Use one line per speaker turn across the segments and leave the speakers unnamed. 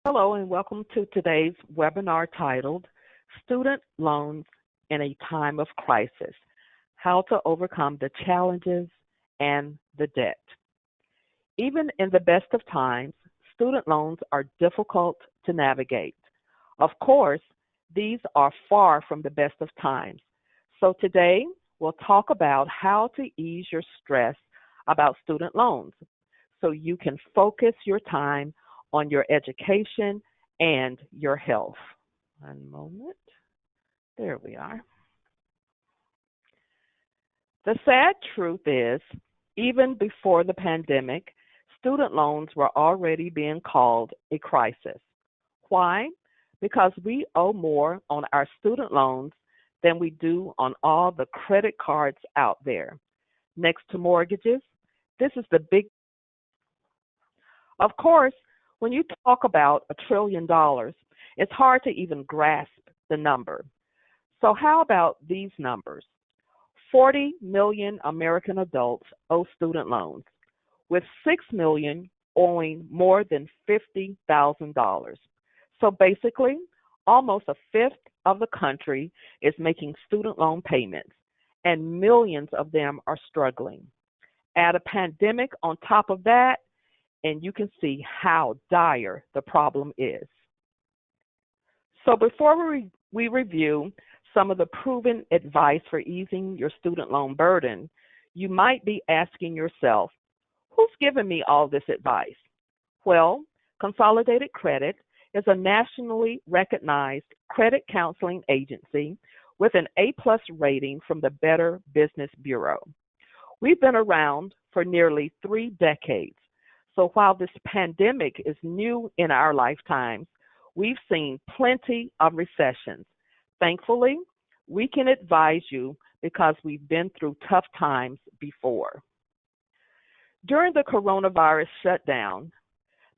Hello, and welcome to today's webinar titled Student Loans in a Time of Crisis: How to Overcome the Challenges and the Debt. Even in the best of times, student loans are difficult to navigate. Of course, these are far from the best of times. So today, we'll talk about how to ease your stress about student loans so you can focus your time on your education and your health. One moment. There we are. The sad truth is, even before the pandemic, student loans were already being called a crisis. Why? Because we owe more on our student loans than we do on all the credit cards out there. Next to mortgages, this is the big. Of course, when you talk about $1 trillion, it's hard to even grasp the number. So, how about these numbers? 40 million American adults owe student loans, with 6 million owing more than $50,000. So, basically, almost a fifth of the country is making student loan payments, and millions of them are struggling. Add a pandemic on top of that, and you can see how dire the problem is. So before we review some of the proven advice for easing your student loan burden, you might be asking yourself, who's giving me all this advice? Well, Consolidated Credit is a nationally recognized credit counseling agency with an A-plus rating from the Better Business Bureau. We've been around for nearly 3 decades. So while this pandemic is new in our lifetimes, we've seen plenty of recessions. Thankfully, we can advise you because we've been through tough times before. During the coronavirus shutdown,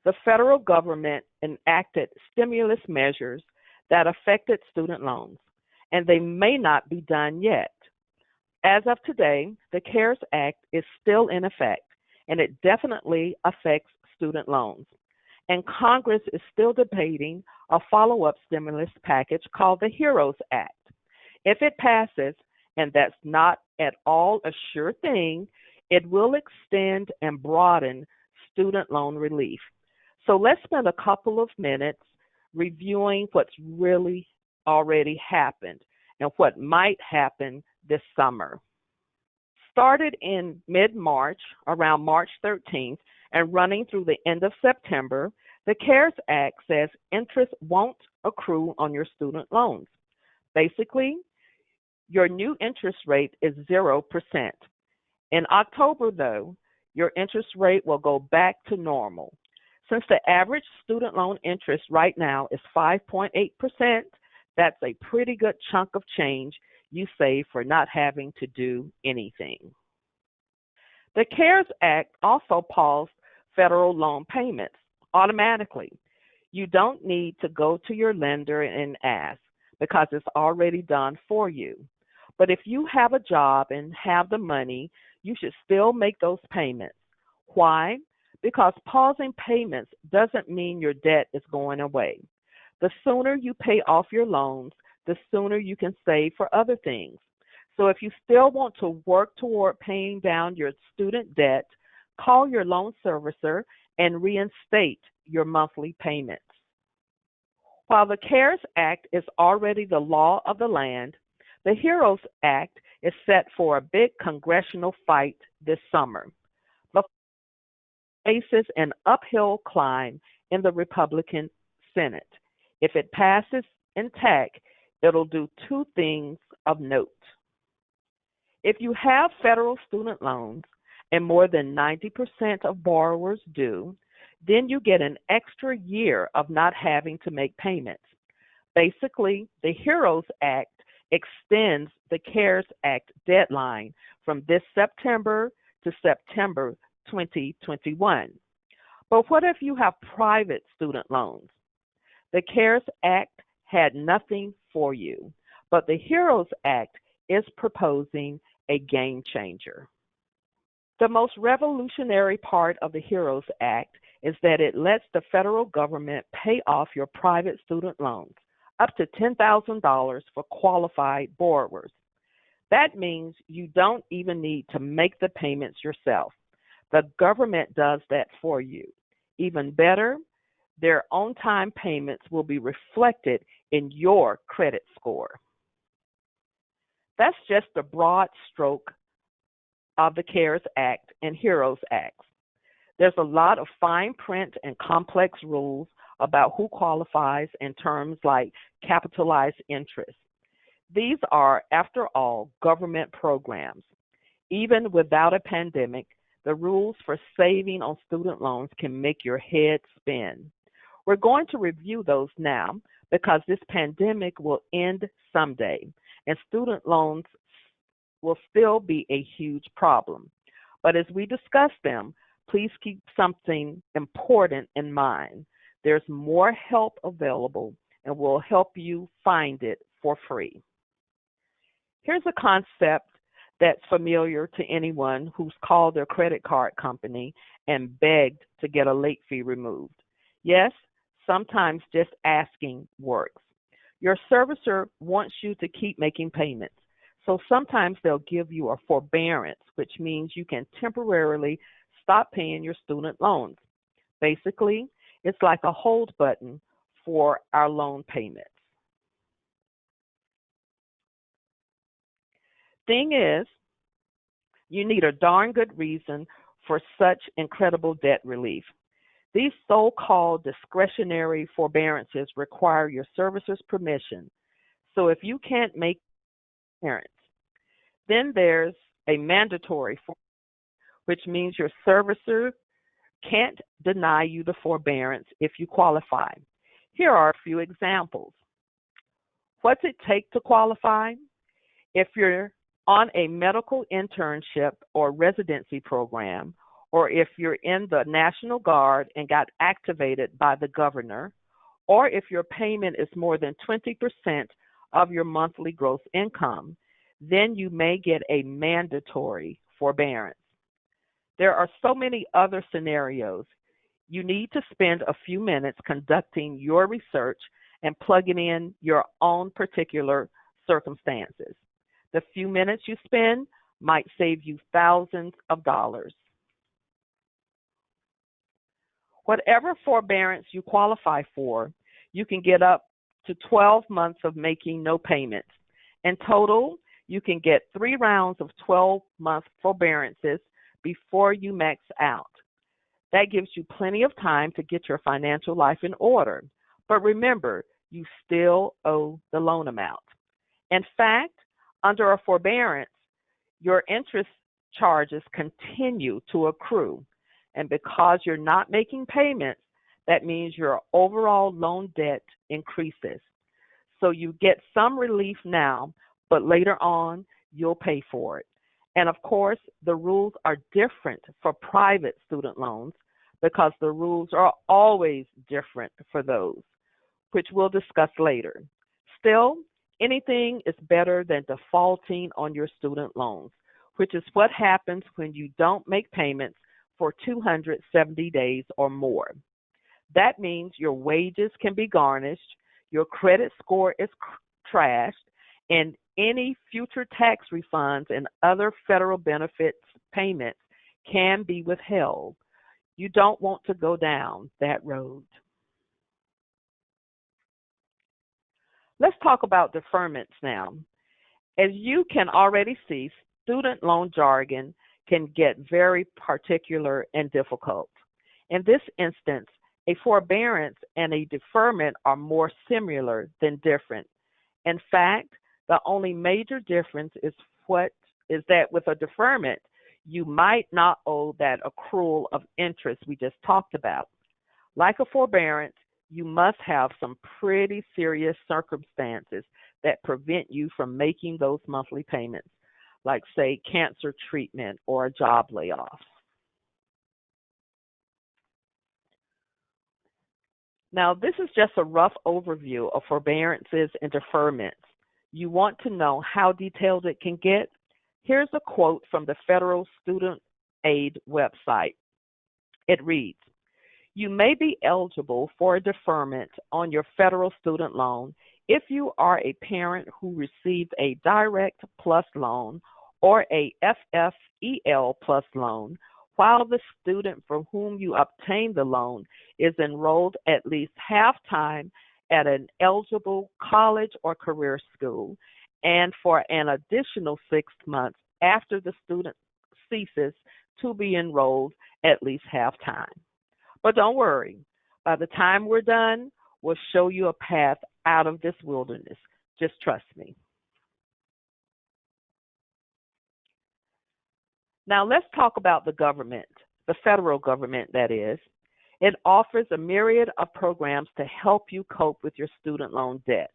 the federal government enacted stimulus measures that affected student loans, and they may not be done yet. As of today, the CARES Act is still in effect, and it definitely affects student loans. And Congress is still debating a follow-up stimulus package called the HEROES Act. If it passes, and that's not at all a sure thing, it will extend and broaden student loan relief. So let's spend a couple of minutes reviewing what's really already happened and what might happen this summer. Started in mid-March, around March 13th, and running through the end of September, the CARES Act says interest won't accrue on your student loans. Basically, your new interest rate is 0%. In October, though, your interest rate will go back to normal. Since the average student loan interest right now is 5.8%, that's a pretty good chunk of change you save for not having to do anything. The CARES Act also paused federal loan payments automatically. You don't need to go to your lender and ask because it's already done for you. But if you have a job and have the money, you should still make those payments. Why? Because pausing payments doesn't mean your debt is going away. The sooner you pay off your loans, the sooner you can save for other things. So if you still want to work toward paying down your student debt, call your loan servicer and reinstate your monthly payments. While the CARES Act is already the law of the land, the HEROES Act is set for a big congressional fight this summer. But faces an uphill climb in the Republican Senate. If it passes intact, it'll do 2 things of note. If you have federal student loans, and more than 90% of borrowers do, then you get an extra year of not having to make payments. Basically, the HEROES Act extends the CARES Act deadline from this September to September 2021. But what if you have private student loans? The CARES Act had nothing for you, but the HEROES Act is proposing a game changer. The most revolutionary part of the HEROES Act is that it lets the federal government pay off your private student loans up to $10,000 for qualified borrowers. That means you don't even need to make the payments yourself. The government does that for you. Even better, their on-time payments will be reflected in your credit score. That's just a broad stroke of the CARES Act and HEROES Act. There's a lot of fine print and complex rules about who qualifies in terms like capitalized interest. These are, after all, government programs. Even without a pandemic, the rules for saving on student loans can make your head spin. We're going to review those now because this pandemic will end someday, and student loans will still be a huge problem. But as we discuss them, please keep something important in mind. There's more help available, and we'll help you find it for free. Here's a concept that's familiar to anyone who's called their credit card company and begged to get a late fee removed. Yes, sometimes just asking works. Your servicer wants you to keep making payments, so sometimes they'll give you a forbearance, which means you can temporarily stop paying your student loans. Basically, it's like a hold button for our loan payments. Thing is, you need a darn good reason for such incredible debt relief. These so-called discretionary forbearances require your servicer's permission. So if you can't make payments, then there's a mandatory forbearance, which means your servicer can't deny you the forbearance if you qualify. Here are a few examples. What's it take to qualify? If you're on a medical internship or residency program, or if you're in the National Guard and got activated by the governor, or if your payment is more than 20% of your monthly gross income, then you may get a mandatory forbearance. There are so many other scenarios. You need to spend a few minutes conducting your research and plugging in your own particular circumstances. The few minutes you spend might save you thousands of dollars. Whatever forbearance you qualify for, you can get up to 12 months of making no payments. In total, you can get 3 rounds of 12-month forbearances before you max out. That gives you plenty of time to get your financial life in order. But remember, you still owe the loan amount. In fact, under a forbearance, your interest charges continue to accrue. And because you're not making payments, that means your overall loan debt increases. So you get some relief now, but later on, you'll pay for it. And of course, the rules are different for private student loans because the rules are always different for those, which we'll discuss later. Still, anything is better than defaulting on your student loans, which is what happens when you don't make payments for 270 days or more. That means your wages can be garnished, your credit score is trashed, and any future tax refunds and other federal benefits payments can be withheld. You don't want to go down that road. Let's talk about deferments now. As you can already see, student loan jargon can get very particular and difficult. In this instance, a forbearance and a deferment are more similar than different. In fact, the only major difference is that with a deferment, you might not owe that accrual of interest we just talked about. Like a forbearance, you must have some pretty serious circumstances that prevent you from making those monthly payments, like, say, cancer treatment or a job layoff. Now, this is just a rough overview of forbearances and deferments. You want to know how detailed it can get? Here's a quote from the Federal Student Aid website. It reads, You may be eligible for a deferment on your federal student loan if you are a parent who received a Direct Plus loan or a FFEL Plus loan, while the student for whom you obtained the loan is enrolled at least half-time at an eligible college or career school, and for an additional 6 months after the student ceases to be enrolled at least half-time. But don't worry, by the time we're done, we'll show you a path out of this wilderness. Just trust me. Now let's talk about the government, the federal government that is. It offers a myriad of programs to help you cope with your student loan debt.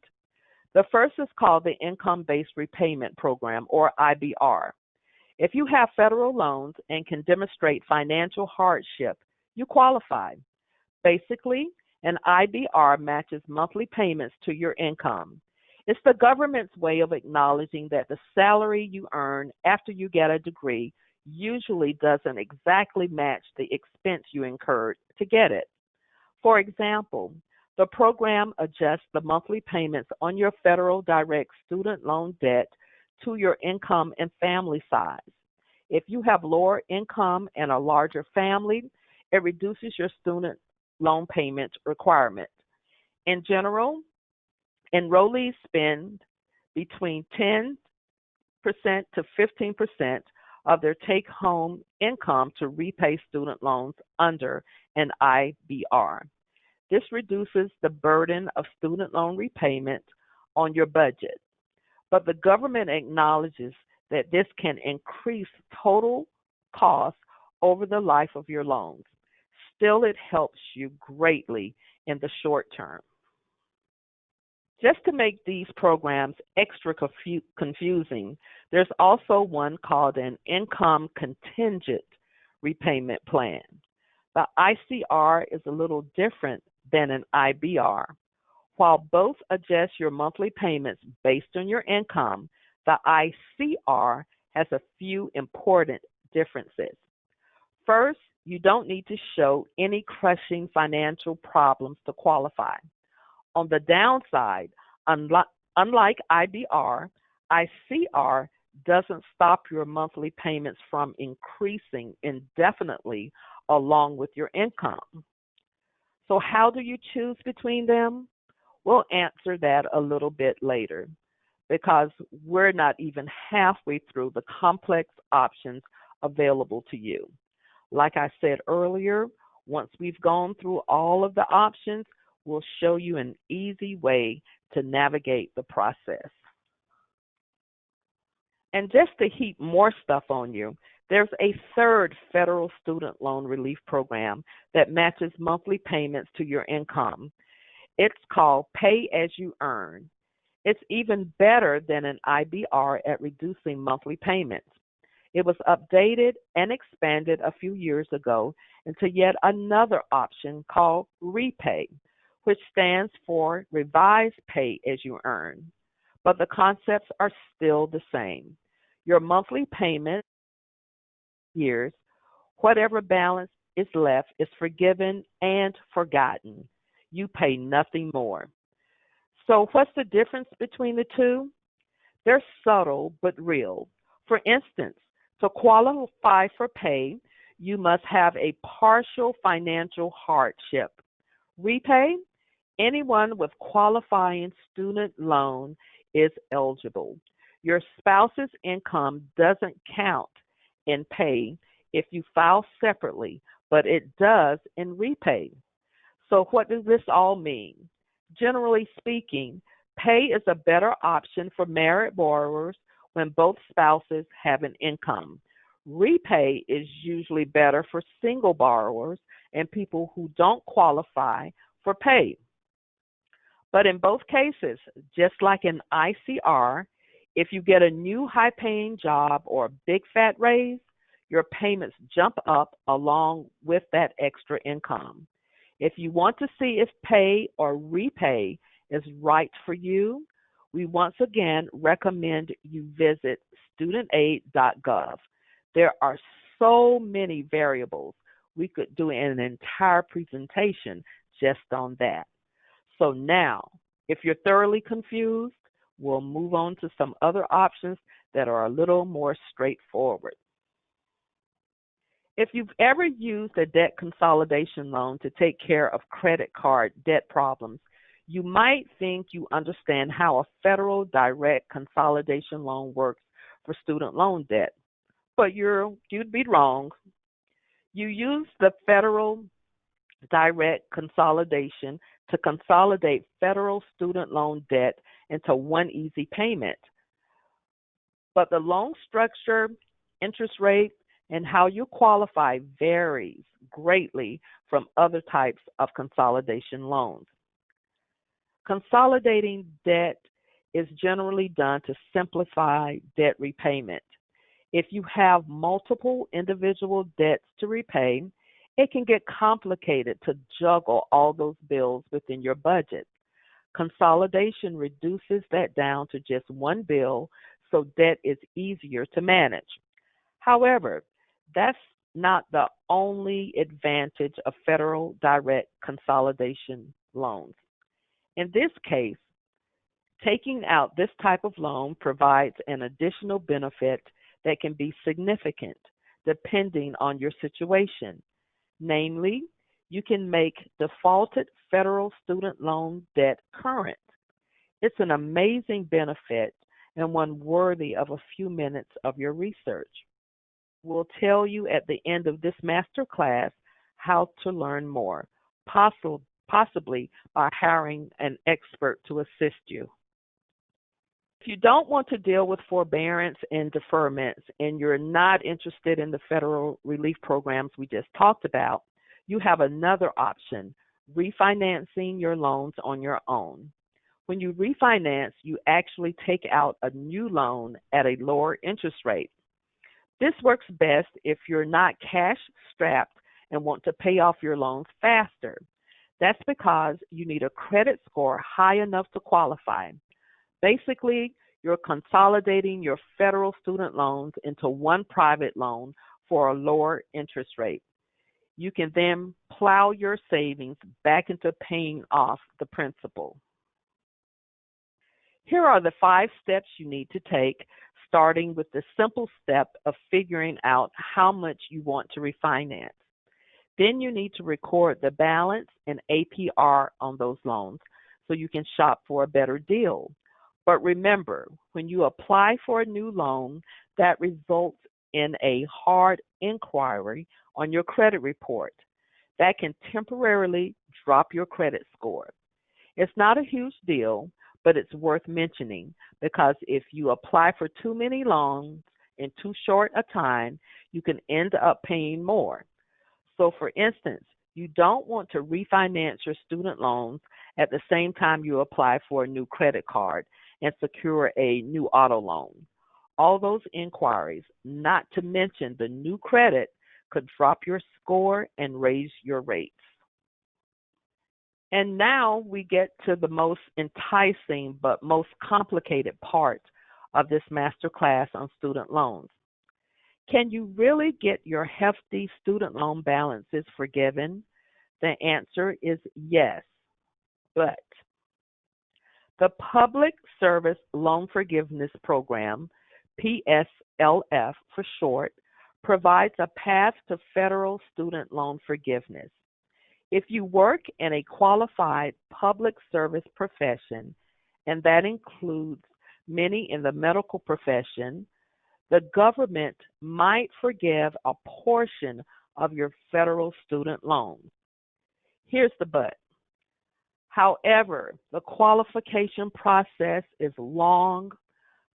The first is called the Income-Based Repayment Program, or IBR. If you have federal loans and can demonstrate financial hardship, you qualify. Basically, an IBR matches monthly payments to your income. It's the government's way of acknowledging that the salary you earn after you get a degree usually doesn't exactly match the expense you incurred to get it. For example, the program adjusts the monthly payments on your federal direct student loan debt to your income and family size. If you have lower income and a larger family, it reduces your student loan payment requirement. In general, enrollees spend between 10% to 15% of their take-home income to repay student loans under an IBR. This reduces the burden of student loan repayment on your budget, but the government acknowledges that this can increase total costs over the life of your loans. Still, it helps you greatly in the short term. Just to make these programs extra confusing, there's also one called an Income Contingent Repayment Plan. The ICR is a little different than an IBR. While both adjust your monthly payments based on your income, the ICR has a few important differences. First, you don't need to show any crushing financial problems to qualify. On the downside, unlike IBR, ICR doesn't stop your monthly payments from increasing indefinitely along with your income. So how do you choose between them? We'll answer that a little bit later because we're not even halfway through the complex options available to you. Like I said earlier, once we've gone through all of the options, we'll show you an easy way to navigate the process. And just to heap more stuff on you, there's a third federal student loan relief program that matches monthly payments to your income. It's called Pay As You Earn. It's even better than an IBR at reducing monthly payments. It was updated and expanded a few years ago into yet another option called Repay, which stands for Revised Pay As You Earn. But the concepts are still the same. Your monthly payment years, whatever balance is left is forgiven and forgotten. You pay nothing more. So what's the difference between the two? They're subtle but real. For instance, to qualify for pay, you must have a partial financial hardship. Repay, anyone with qualifying student loan is eligible. Your spouse's income doesn't count in pay if you file separately, but it does in repay. So what does this all mean? Generally speaking, pay is a better option for married borrowers when both spouses have an income. Repay is usually better for single borrowers and people who don't qualify for pay. But in both cases, just like in ICR, if you get a new high-paying job or a big fat raise, your payments jump up along with that extra income. If you want to see if pay or repay is right for you, we once again recommend you visit studentaid.gov. There are so many variables. we could do an entire presentation just on that. So now, if you're thoroughly confused, we'll move on to some other options that are a little more straightforward. If you've ever used a debt consolidation loan to take care of credit card debt problems, you might think you understand how a federal direct consolidation loan works for student loan debt, but you'd be wrong. You use the federal direct consolidation to consolidate federal student loan debt into one easy payment. But the loan structure, interest rate, and how you qualify varies greatly from other types of consolidation loans. Consolidating debt is generally done to simplify debt repayment. If you have multiple individual debts to repay, it can get complicated to juggle all those bills within your budget. Consolidation reduces that down to just one bill, so debt is easier to manage. However, that's not the only advantage of federal direct consolidation loans. In this case, taking out this type of loan provides an additional benefit that can be significant depending on your situation. Namely, you can make defaulted federal student loan debt current. It's an amazing benefit and one worthy of a few minutes of your research. We'll tell you at the end of this master class how to learn more, possibly by hiring an expert to assist you. If you don't want to deal with forbearance and deferments and you're not interested in the federal relief programs we just talked about, you have another option, refinancing your loans on your own. When you refinance, you actually take out a new loan at a lower interest rate. This works best if you're not cash strapped and want to pay off your loans faster. That's because you need a credit score high enough to qualify. Basically, you're consolidating your federal student loans into one private loan for a lower interest rate. You can then plow your savings back into paying off the principal. Here are the 5 steps you need to take, starting with the simple step of figuring out how much you want to refinance. Then you need to record the balance and APR on those loans so you can shop for a better deal. But remember, when you apply for a new loan, that results in a hard inquiry on your credit report. That can temporarily drop your credit score. It's not a huge deal, but it's worth mentioning because if you apply for too many loans in too short a time, you can end up paying more. So for instance, you don't want to refinance your student loans at the same time you apply for a new credit card and secure a new auto loan. All those inquiries, not to mention the new credit, could drop your score and raise your rates. And now we get to the most enticing but most complicated part of this master class on student loans. Can you really get your hefty student loan balances forgiven? The answer is yes, but the Public Service Loan Forgiveness Program, PSLF for short, provides a path to federal student loan forgiveness. If you work in a qualified public service profession, and that includes many in the medical profession, the government might forgive a portion of your federal student loan. Here's the but. However, the qualification process is long,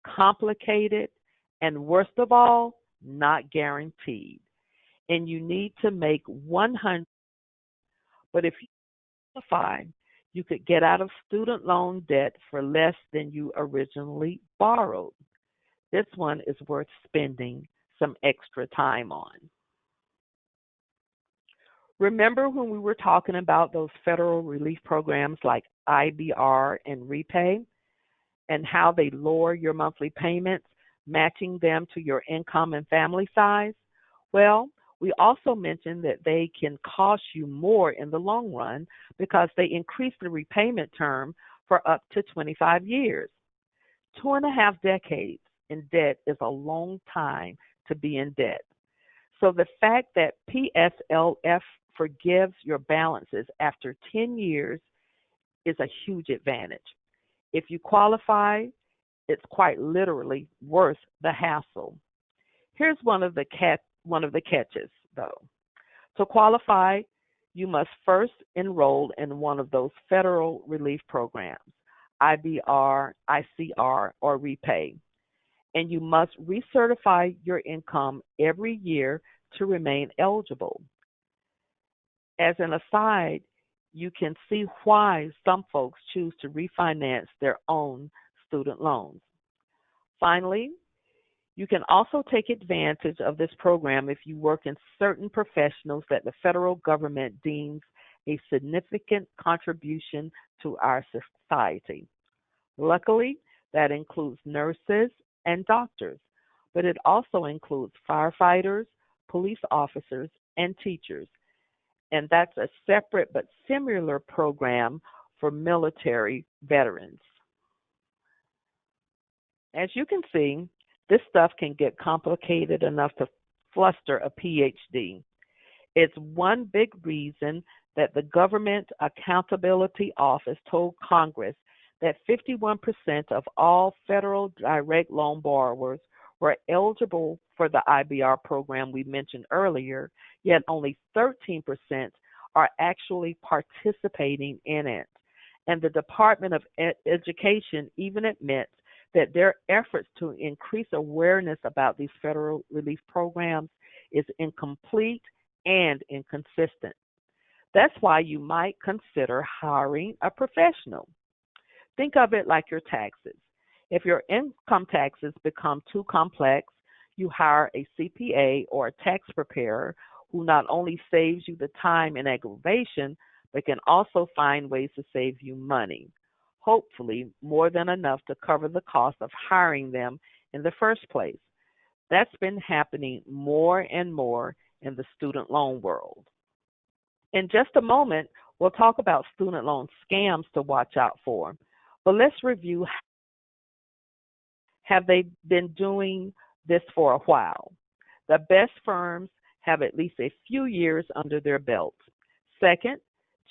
complicated, and worst of all, not guaranteed. And you need to make 100. But if you qualify, you could get out of student loan debt for less than you originally borrowed. This one is worth spending some extra time on. Remember when we were talking about those federal relief programs like IBR and Repay and how they lower your monthly payments, matching them to your income and family size? Well, We also mentioned that they can cost you more in the long run because they increase the repayment term for up to 25 years. 2.5 decades in debt is a long time to be in debt. So the fact that PSLF forgives your balances after 10 years is a huge advantage. If you qualify, it's quite literally worth the hassle. Here's one of the catches though. To qualify, you must first enroll in one of those federal relief programs, IBR, ICR, or Repay, and you must recertify your income every year to remain eligible. As an aside, you can see why some folks choose to refinance their own student loans. Finally, you can also take advantage of this program if you work in certain professionals that the federal government deems a significant contribution to our society. Luckily, that includes nurses and doctors, but it also includes firefighters, police officers, and teachers. And that's a separate but similar program for military veterans. As you can see, this stuff can get complicated enough to fluster a PhD. It's one big reason that the Government Accountability Office told Congress that 51% of all federal direct loan borrowers were eligible for the IBR program we mentioned earlier, yet only 13% are actually participating in it. And the Department of Education even admits that their efforts to increase awareness about these federal relief programs is incomplete and inconsistent. That's why you might consider hiring a professional. Think of it like your taxes. If your income taxes become too complex, you hire a CPA or a tax preparer who not only saves you the time and aggravation, but can also find ways to save you money. Hopefully, more than enough to cover the cost of hiring them in the first place. That's been happening more and more in the student loan world. In just a moment, we'll talk about student loan scams to watch out for. But let's review, have they been doing this for a while? The best firms have at least a few years under their belts. Second,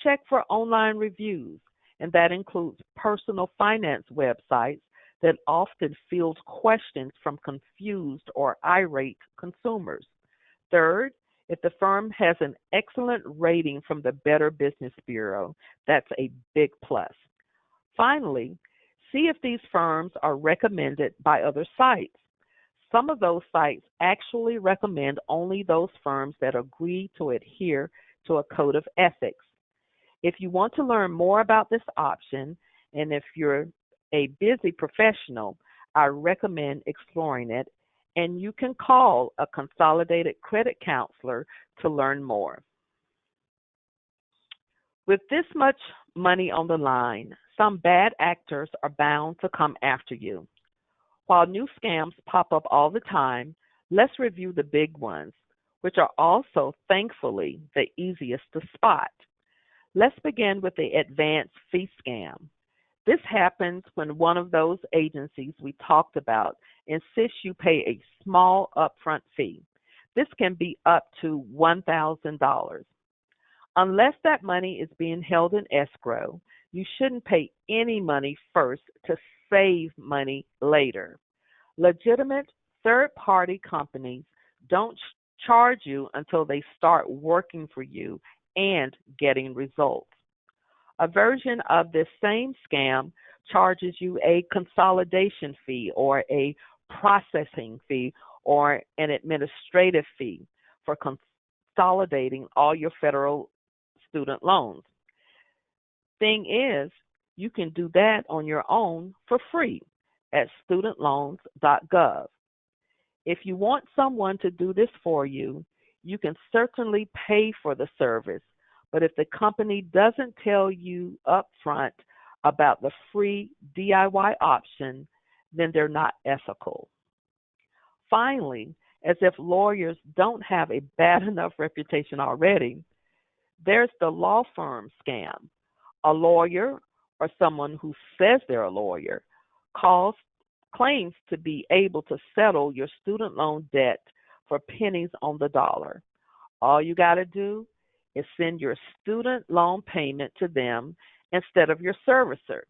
check for online reviews, and that includes personal finance websites that often field questions from confused or irate consumers. Third, if the firm has an excellent rating from the Better Business Bureau, that's a big plus. Finally, see if these firms are recommended by other sites. Some of those sites actually recommend only those firms that agree to adhere to a code of ethics. If you want to learn more about this option, and if you're a busy professional, I recommend exploring it, and you can call a consolidated credit counselor to learn more. With this much money on the line, some bad actors are bound to come after you. While new scams pop up all the time, let's review the big ones, which are also, thankfully, the easiest to spot. Let's begin with the advance fee scam. This happens when one of those agencies we talked about insists you pay a small upfront fee. This can be up to $1,000. Unless that money is being held in escrow, you shouldn't pay any money first to save money later. Legitimate third-party companies don't charge you until they start working for you and getting results. A version of this same scam charges you a consolidation fee or a processing fee or an administrative fee for consolidating all your federal student loans. Thing is, you can do that on your own for free at studentloans.gov. If you want someone to do this for you, you can certainly pay for the service, but if the company doesn't tell you upfront about the free DIY option, then they're not ethical. Finally, As if lawyers don't have a bad enough reputation already, there's the law firm scam. A lawyer or someone who says they're a lawyer calls claims to be able to settle your student loan debt for pennies on the dollar. All you got to do is send your student loan payment to them instead of your servicer.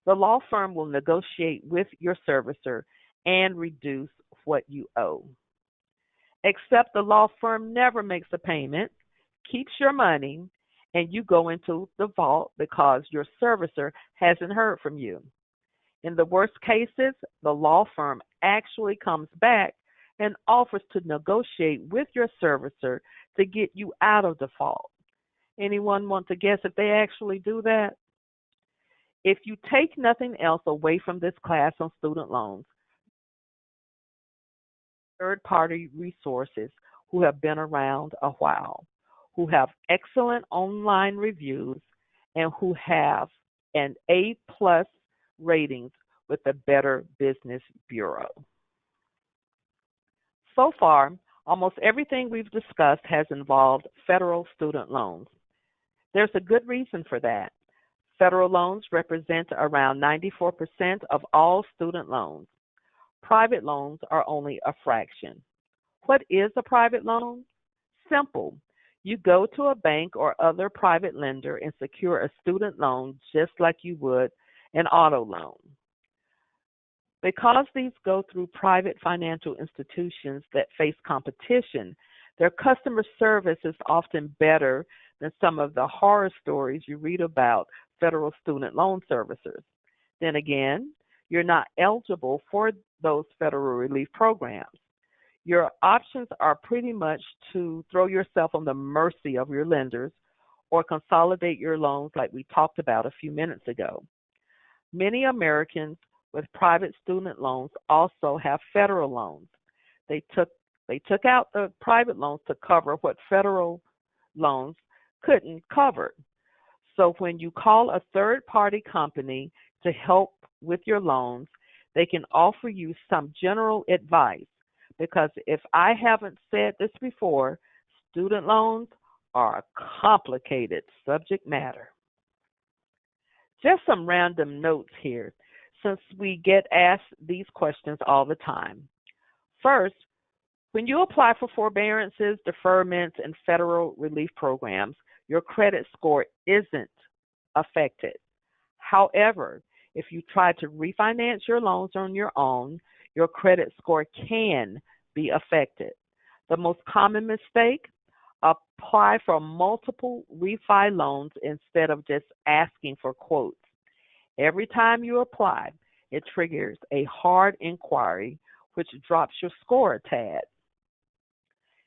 The law firm will negotiate with your servicer and reduce what you owe. Except the law firm never makes a payment, keeps your money, and you go into the vault because your servicer hasn't heard from you. In the worst cases, the law firm actually comes back and offers to negotiate with your servicer to get you out of default. Anyone want to guess if they actually do that? If you take nothing else away from this class on student loans, third-party resources who have been around a while, who have excellent online reviews, and who have an A+ ratings with the Better Business Bureau. So far, almost everything we've discussed has involved federal student loans. There's a good reason for that. Federal loans represent around 94% of all student loans. Private loans are only a fraction. What is a private loan? Simple. You go to a bank or other private lender and secure a student loan just like you would an auto loan. Because these go through private financial institutions that face competition, their customer service is often better than some of the horror stories you read about federal student loan servicers. Then again, you're not eligible for those federal relief programs. Your options are pretty much to throw yourself on the mercy of your lenders or consolidate your loans like we talked about a few minutes ago. Many Americans with private student loans also have federal loans. They took out the private loans to cover what federal loans couldn't cover. So when you call a third-party company to help with your loans, they can offer you some general advice. Because if I haven't said this before, student loans are a complicated subject matter. Just some random notes here, since we get asked these questions all the time. First, when you apply for forbearances, deferments, and federal relief programs, your credit score isn't affected. However, if you try to refinance your loans on your own, your credit score can be affected. The most common mistake, apply for multiple refi loans instead of just asking for quotes. Every time you apply, it triggers a hard inquiry, which drops your score a tad.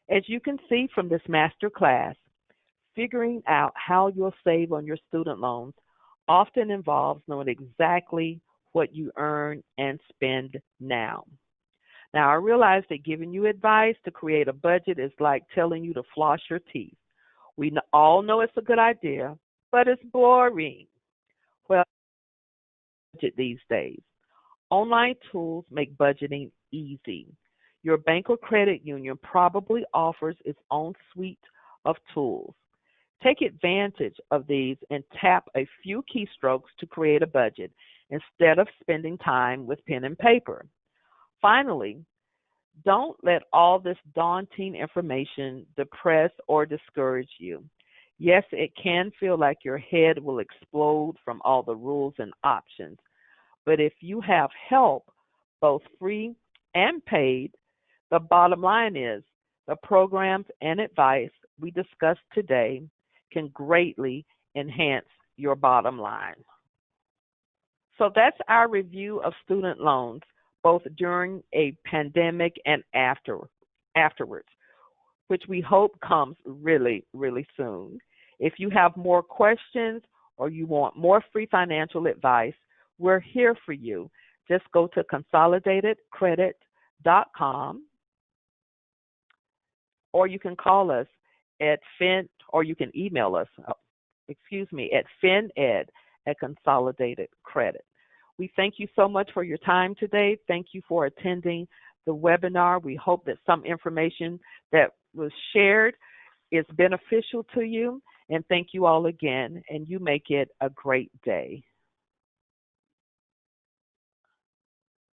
As you can see from this master class, figuring out how you'll save on your student loans often involves knowing exactly what you earn and spend now. Now, I realize that giving you advice to create a budget is like telling you to floss your teeth. We all know it's a good idea, but it's boring. Well, budget these days. Online tools make budgeting easy. Your bank or credit union probably offers its own suite of tools. Take advantage of these and tap a few keystrokes to create a budget instead of spending time with pen and paper. Finally, don't let all this daunting information depress or discourage you. Yes, it can feel like your head will explode from all the rules and options, but if you have help, both free and paid, the bottom line is the programs and advice we discussed today can greatly enhance your bottom line. So that's our review of student loans, both during a pandemic and afterwards, which we hope comes really, really soon. If you have more questions or you want more free financial advice, we're here for you. Just go to consolidatedcredit.com, or you can call us at or you can email us, at fined@Consolidated Credit. We thank you so much for your time today. Thank you for attending the webinar. We hope that some information that was shared is beneficial to you. And thank you all again, and you make it a great day.